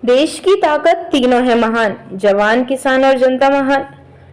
देश की ताकत तीनों है महान, जवान, किसान और जनता महान।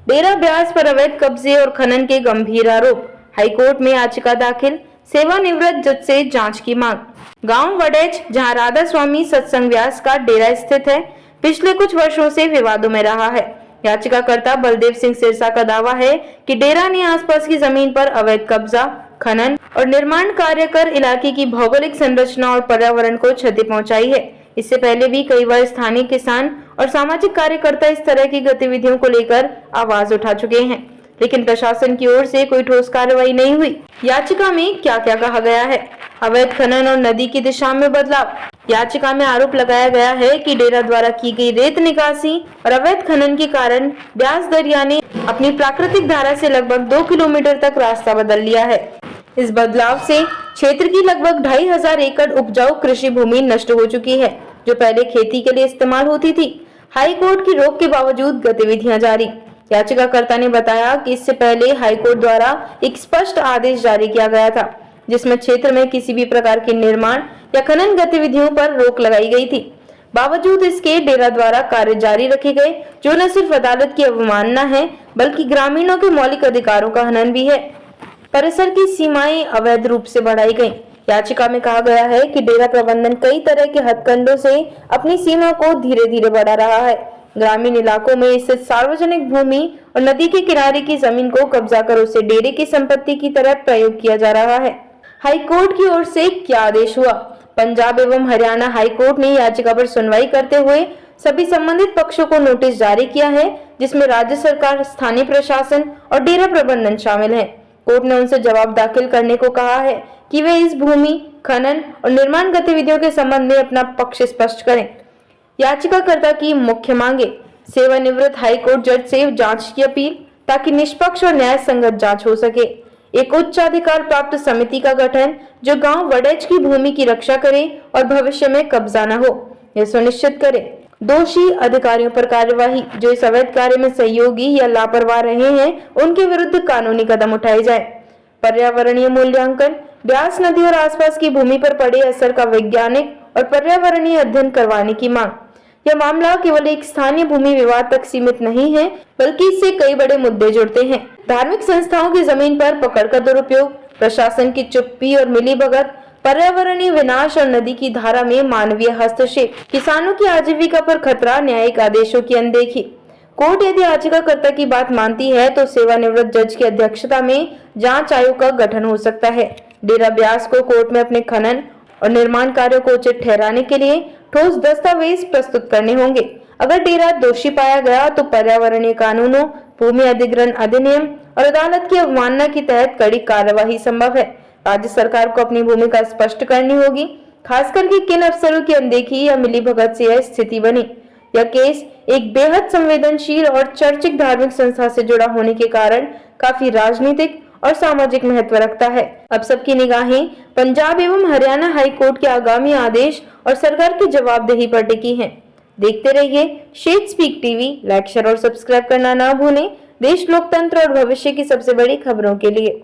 डेरा ब्यास पर अवैध कब्जे और खनन के गंभीर आरोप, हाईकोर्ट में याचिका दाखिल, सेवानिवृत्त जज से जांच की मांग। गांव वडेच, जहां राधा स्वामी सत्संग व्यास का डेरा स्थित है, पिछले कुछ वर्षों से विवादों में रहा है। याचिकाकर्ता बलदेव सिंह सिरसा का दावा है कि डेरा ने आसपास की जमीन पर अवैध कब्जा, खनन और निर्माण कार्य कर इलाके की भौगोलिक संरचना और पर्यावरण को क्षति पहुंचाई है। इससे पहले भी कई बार स्थानीय किसान और सामाजिक कार्यकर्ता इस तरह की गतिविधियों को लेकर आवाज उठा चुके हैं, लेकिन प्रशासन की ओर से कोई ठोस कार्रवाई नहीं हुई। याचिका में क्या क्या कहा गया है? अवैध खनन और नदी की दिशा में बदलाव। याचिका में आरोप लगाया गया है कि डेरा द्वारा की गई रेत निकासी और अवैध खनन के कारण ब्यास दरिया ने अपनी प्राकृतिक धारा से लगभग 2 किलोमीटर तक रास्ता बदल लिया है। इस बदलाव से क्षेत्र की लगभग 2500 एकड़ उपजाऊ कृषि भूमि नष्ट हो चुकी है, जो पहले खेती के लिए इस्तेमाल होती थी। हाई कोर्ट की रोक के बावजूद गतिविधियां जारी। याचिकाकर्ता ने बताया कि इससे पहले हाई कोर्ट द्वारा एक स्पष्ट आदेश जारी किया गया था, जिसमें क्षेत्र में किसी भी प्रकार के निर्माण या खनन गतिविधियों पर रोक लगाई गई थी। बावजूद इसके डेरा द्वारा कार्य जारी रखे गए, जो न सिर्फ अदालत की अवमानना है, बल्कि ग्रामीणों के मौलिक अधिकारों का हनन भी है। परिसर की सीमाएं अवैध रूप से बढ़ाई गईं। याचिका में कहा गया है कि डेरा प्रबंधन कई तरह के हथकंडों से अपनी सीमा को धीरे धीरे बढ़ा रहा है। ग्रामीण इलाकों में स्थित सार्वजनिक भूमि और नदी के किनारे की जमीन को कब्जा कर उसे डेरे की संपत्ति की तरह प्रयोग किया जा रहा है। हाई कोर्ट की ओर से क्या आदेश हुआ? पंजाब एवं हरियाणा हाई कोर्ट ने याचिका पर सुनवाई करते हुए सभी संबंधित पक्षों को नोटिस जारी किया है, जिसमें राज्य सरकार, स्थानीय प्रशासन और डेरा प्रबंधन शामिल है। कोर्ट ने उनसे जवाब दाखिल करने को कहा है कि वे इस भूमि, खनन और निर्माण गतिविधियों के संबंध में अपना पक्ष स्पष्ट करें। याचिकाकर्ता की मुख्य मांगे: सेवानिवृत्त हाईकोर्ट जज से जांच की अपील, ताकि निष्पक्ष और न्याय संगत जांच हो सके। एक उच्च अधिकार प्राप्त समिति का गठन, जो गांव वडेच की भूमि की रक्षा करे और भविष्य में कब्जा न हो, यह सुनिश्चित करे। दोषी अधिकारियों पर कार्यवाही, जो इस अवैध कार्य में सहयोगी या लापरवाह रहे हैं, उनके विरुद्ध कानूनी कदम उठाए जाए। पर्यावरणीय मूल्यांकन, ब्यास नदी और आसपास की भूमि पर पड़े असर का वैज्ञानिक और पर्यावरणीय अध्ययन करवाने की मांग। यह मामला केवल एक स्थानीय भूमि विवाद तक सीमित नहीं है, बल्कि इससे कई बड़े मुद्दे जुड़ते हैं। धार्मिक संस्थाओं की जमीन पर पकड़ का दुरुपयोग, प्रशासन की चुप्पी और मिलीभगत, पर्यावरणीय विनाश और नदी की धारा में मानवीय हस्तक्षेप, किसानों की आजीविका पर खतरा, न्यायिक आदेशों की अनदेखी। कोर्ट यदि याचिकाकर्ता की बात मानती है तो सेवानिवृत्त जज की अध्यक्षता में जांच आयोग का गठन हो सकता है। डेरा ब्यास को कोर्ट में अपने खनन और निर्माण कार्यों को उचित ठहराने के लिए ठोस दस्तावेज प्रस्तुत करने होंगे। अगर डेरा दोषी पाया गया तो पर्यावरणीय कानूनों, भूमि अधिग्रहण अधिनियम और अदालत की अवमानना के तहत कड़ी कार्यवाही संभव है। राज्य सरकार को अपनी भूमिका स्पष्ट करनी होगी, खासकर कि किन अफसरों की अनदेखी या मिलीभगत से यह स्थिति बनी। यह केस एक बेहद संवेदनशील और चर्चित धार्मिक संस्था से जुड़ा होने के कारण काफी राजनीतिक और सामाजिक महत्व रखता है। अब सबकी निगाहें पंजाब एवं हरियाणा हाई कोर्ट के आगामी आदेश और सरकार की जवाबदेही पर टिकी हैं। देखते रहिए shed speak TV. Like, share और सब्सक्राइब करना ना भूलें। देश, लोकतंत्र और भविष्य की सबसे बड़ी खबरों के लिए।